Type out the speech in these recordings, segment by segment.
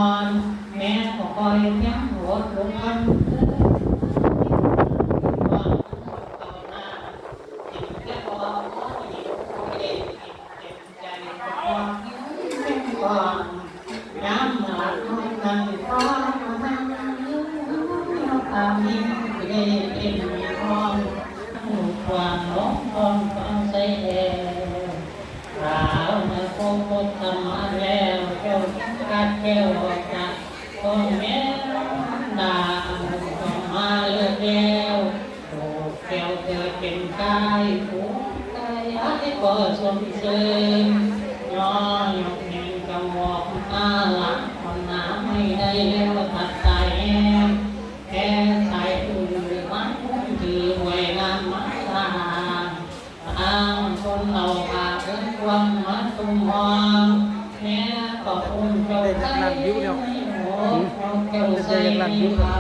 อนแม่ก็คอยเพียงหัวลงมันย้ำหลักกันฟ้าตามนี้เรียนเอ็นมีความความร้องความฟังใจแย่เราเมื่อพบพุทธมาแล้วเจ้ากัดแก้วจากพ่อแม่ดามาเลือกแล้วโอ้แก้วเธอเป็นกายผู้กายอาทิตย์ก็สมเสริมย้อนยกเห็นกำบอกอาลักคนน้ำไม่ได้แล้วตัดใจแค่ใส่อุ่นมันคือหวยงามมาสร้างอ้างคนเราพาเดินความมาตุ้มหอมแม่ก็อุ่นเจ้าใจเจ้าใจเขา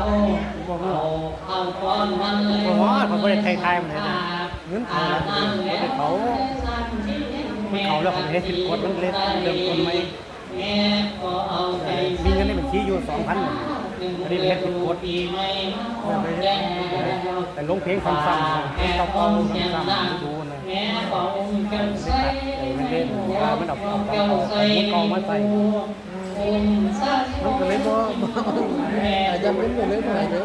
เอาก้อนมันเลยเขาไม่ได้ไทยมันเลยนะเงินเขาแล้วเขาให้10 กดมันเล่นเติมคนไหมมีเงินในบัญชีอยู่ 2,000อันนี้ให้10 กดแต่ลงเพลงซ้ำๆเพลงเก่าๆซ้ำๆดูนะมันเล่นมันเอามุกเก่ามาใส่มันก็เลยบ่ยังเป็นอยู่เลยไหนเด้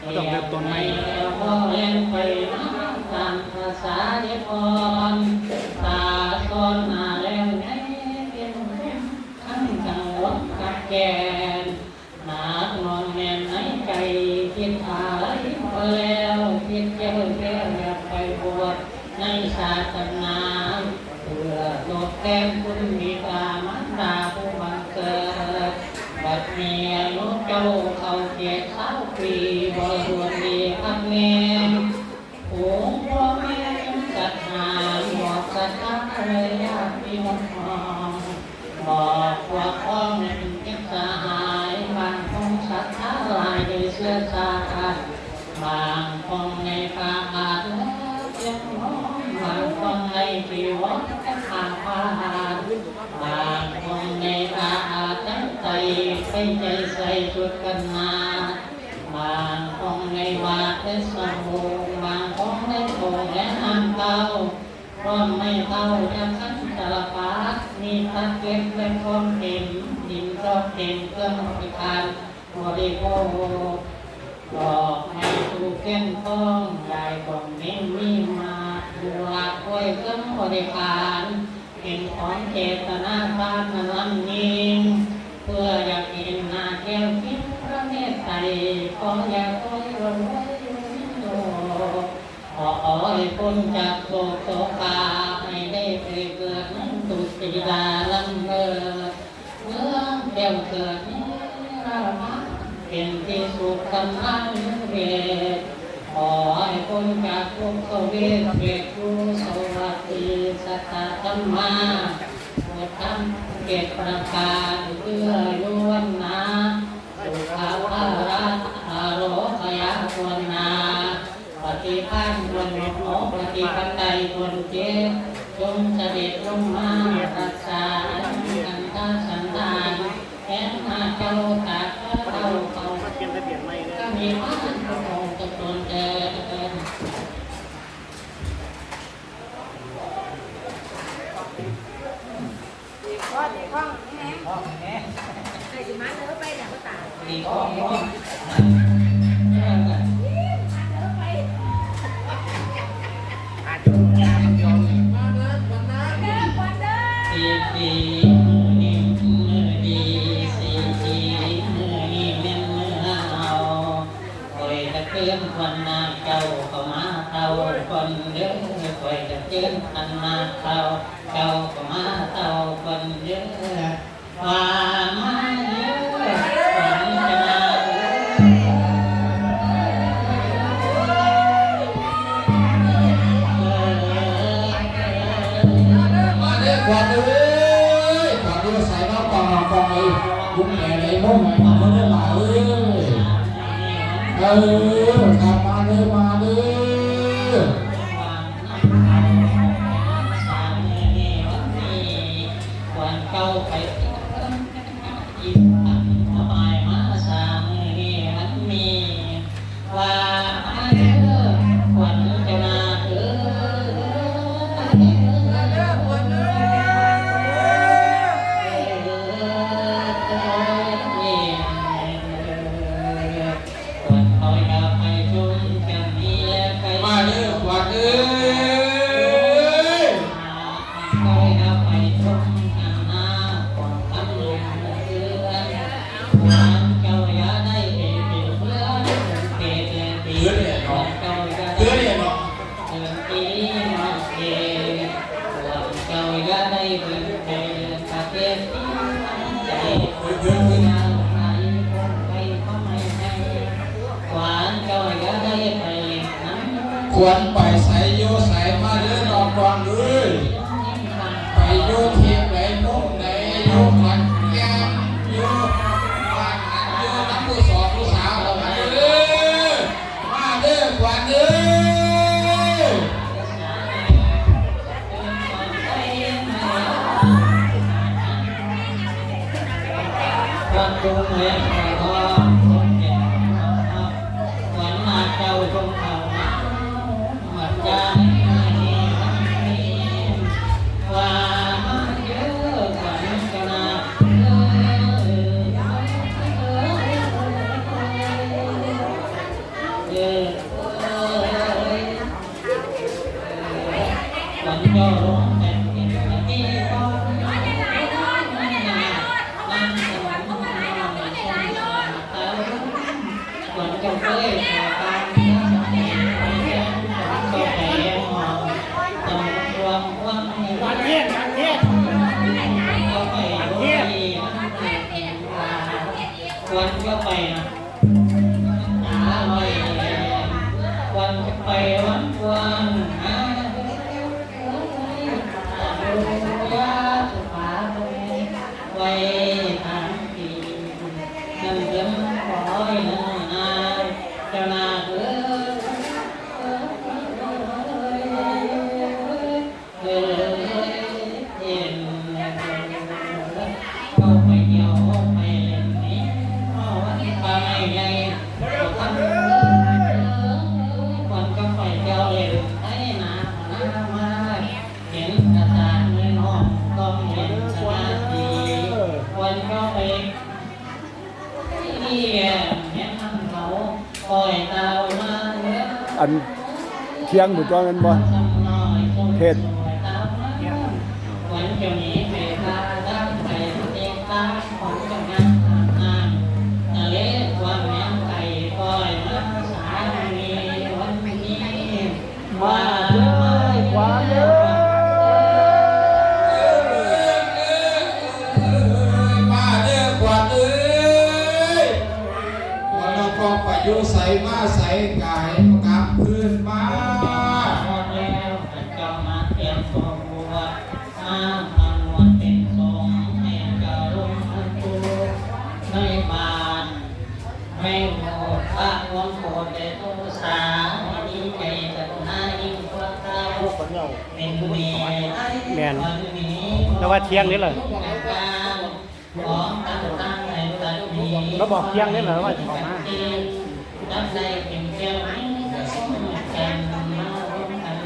อต้องเริ่มต้นใหม่ตามภาษาเด็กอ่อนตาตอนมาแล้วไงเป็นทั้งจังหวัดกับแกนหนักนอนแน่นในใจคิดอะไรพอแล้วคิดเจ้าเพื่ออยากไปบวชในศาสนาเพื่อตอบแทนคุณบิดามารดาผู้บังเกิดบัดนี้อายุเจ้าเข้า70 ปีบ่รวนดีครับแม่ผู้พ่อแม่จัดหาบอกสัตว์เลยยากที่มันมองบอกว่าพ่อแม่เป็นสหายบางของสัตว์หลายในเสื้อชาติบางของในป่าอาจเจ็บน้องบางของในที่วัดข้างพาบางของในป่าอาจตั้งใจไปใจใส่ชุดกันมาบางของในวัดและสมุบางของในโถและอ่างเก่าพร้อมไม่เท่าจะขันตลปัดมีทักเก็บและของเต็มดินรอบเต็มเครื่องบริการบริโภคบอกให้ถูกเข้มข้องได้ก่อนนี้มีมาดูหลักไว้เครื่องบริการเป็นของเจตนาทานนั้นยิ่งเพื่ออยากเห็นหน้าแก้วคิดพระเมตไตรขออยากคอยรวยโลขอให้พ้นจากโศกโศกาให้ได้ไปเกิดนั้นตุติดาลังเกิดเมื่อแก้วเกิดนี้รามาเป็นที่สุขกำลังเวทขอให้พ้นจากทุกข์เวทเวทรู้สวัสดีสัตตธรรมาพุทธังเกตประการเพื่อล้วนนาสุขาภาระอาโรคยาควรนาปฏิพันธ์ควรโมปฏิปันไดควรเจจงเสด็จลงมารักษาอันตสันดานแห่งมาเจ้าตาเจ้าเขาก็มีพระองค์ตนเดินก็ในห้องนี่แม่ใครจะมาเนื้อไปเนี่ยก็ตายดีข้องมาเนื้อไปอาจจะงานยนต์มาเนื้อวันเด้อดีดีนี่ดีสีดีนี่เป็นเนื้อเอาคอยตะเกียงคนนาเจ้าก็มาเท่าคนเด้อคอยตะเกียงคนนาเท่าเจ้าก็มาเท่าคนเด้อว่ามาเยอะคนจะมากวาดเลยกวาดเลยใส่น้ำกองน้ำกองเลยบุ้งแหน่เลยบุ้งแหน่มาเลยมาเลยกลับมาเลยมาเลยวันเก่าไปอีก ควรไปใส่โยใส่มาเด้อน้องกองเอ้ยไปโยเทียบไหนมุมไหนโยขันแก้มโยบ้านหันโยน้ำผู้สอบผู้สาวเรามาเด้อมาเด้อกว่าเด้อวันจงเวียนไปทองคงเก็บวันมาเจ้าจงเขาหมัดใจว่าเยอะกว่านี้ก็น่าวันย่อลงเป็นที่ก็วันก็เคยต่อการก็แพ้หอตำรวจว่าวันเทียนวันเทียนก็ไปด้วยวันก็ไปนะหาลอยวันก็ไปวันวันหาดูยาสุภาพไว้ทางทีนั่นยังคอยนาเจ้านาเอ๋เข้าไปเดี่ยวไปเล่นนี้เข้าไปใหญ่ก็ทำวันก็ไปเดี่ยวเล่นให้นามาเห็นกระตาเงินห้องต้องเห็นชนะดีวันก็ไปเยี่ยมเห็นเขาคอยตามาเนื้อ อันเที่ยงบุจรกันบ่เทศวันเจ้านี้ไปพาดังไปเด็กตาของเจ้างานทะเลวันแม่ไก่คอยมาสามีวันนี้ว่าความเด้อมาเด้อกว่าเอ้ยวันเราก็ไปโยใส่มาใส่กายกลับคืนมา แล้วเจ้ามาเตรียมตัวบวชมาพันวันเป็นสงฆ์ให้เจ้าลงทันตัวในบาทไม่โหดพระวันโหดแต่ตุสาดีใจจะหายิ่งกว่าเก่าเป็นเมีย แม่นแต่ว่าเที่ยงนี่แหละ ของต่างๆในตัดนี้ เราบอกเที่ยงนี่แหละว่าจะออกมา นับได้เป็นเจ้านี้กันมาร่วมกัน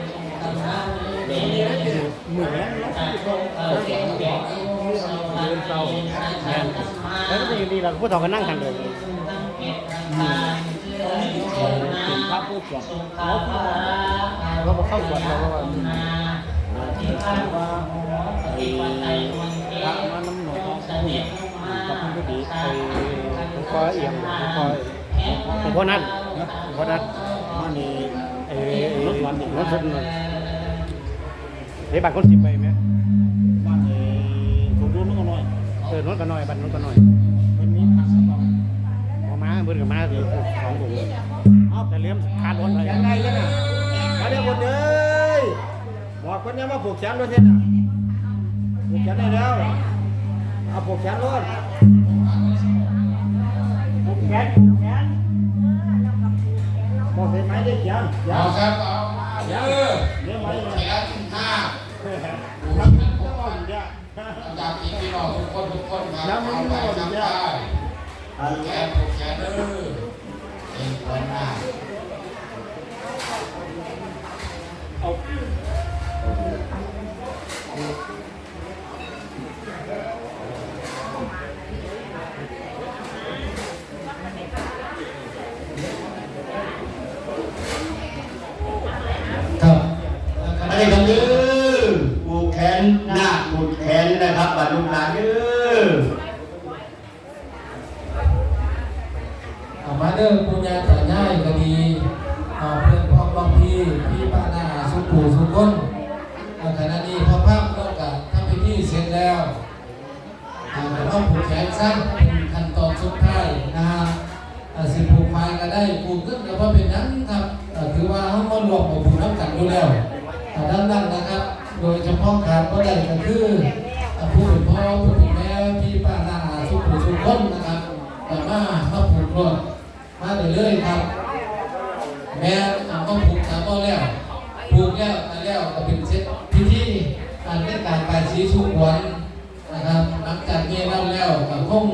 ทำงานเดียว มือแล้ว แล้วก็จะอยู่ดีเราผู้ถอกันนั่งกันเลยพระผู้สวดเราบอกเข้าสวดเราก็ว่าพระมาน้ำหนองกับคุณผู้ดีไปคอยเอียงคอยผมพอนัดพอนัดมันนี่รถวันนี่รถสุดเลยเดี๋ยวบัตรคนสิบไปไหมบ้านผมรู้น้องก็น้อยน้องก็น้อยบัตรน้องก็น้อยวันนี้พักสักวันพอมาเบิร์กับมาคือสองผมแต่เลี้ยงขาดรถอะไรยังไงกันน่ะมาเดี๋ยวคนเลยบอกคนนี้มาผูกแขนรถเท่น่ะผูกแขนได้แล้วเอาผูกแขนรถผูกแขนบอกเห็นไหมได้แขน เอาครับเอาเด้อ เลี้ยงไหม แขนห้า ครับก็ว่าอยู่เนี่ย จากพี่น้องทุกคนครับเอาไปทำได้ผูกแขนเด้อเป็นคนหน้า ครับอันนี้ก็คือผูกแขนหน้าผูกแขนนะครับบัดลูกหลานเด้อ มาเด้อปุญญาแต่ง่ายก็ดีเพื่อนพ่อพ่อพี่ป้าน้าสุขูสุขคนขณะนี้พอภาพนอกจากทำพิธีเสร็จแล้วต้องผูกแขนสั้นเป็นขั้นตอนสุดท้ายนะฮะสิผูกไฟก็ได้ผูกขึ้นก็เพราะเป็นนั้นครับ ถือว่าเขามารวมกับผู้น้ำกันอยู่แล้วด้านนั้นนะครับ โดยเฉพาะการก็ได้ก็คือผู้เป็นพ่อผู้เป็นแม่พี่ป้าน้าทุกผู้ทุกคนนะครับมาผูกรวมมาเรื่อยๆครับแม่ก็ผูกก็แล้วผูกแล้วก็เป็นเซตพิธีในการไปชี้สุขวัญนะครับหลังจากนี้แล้วก็คง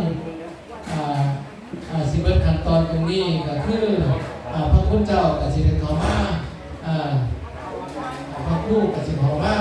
สิบเอ็ดขั้นตอนตรงนี้ก็คือพระพุทธเจ้ากับสิริเขามาพระผู้กับสิริเขามา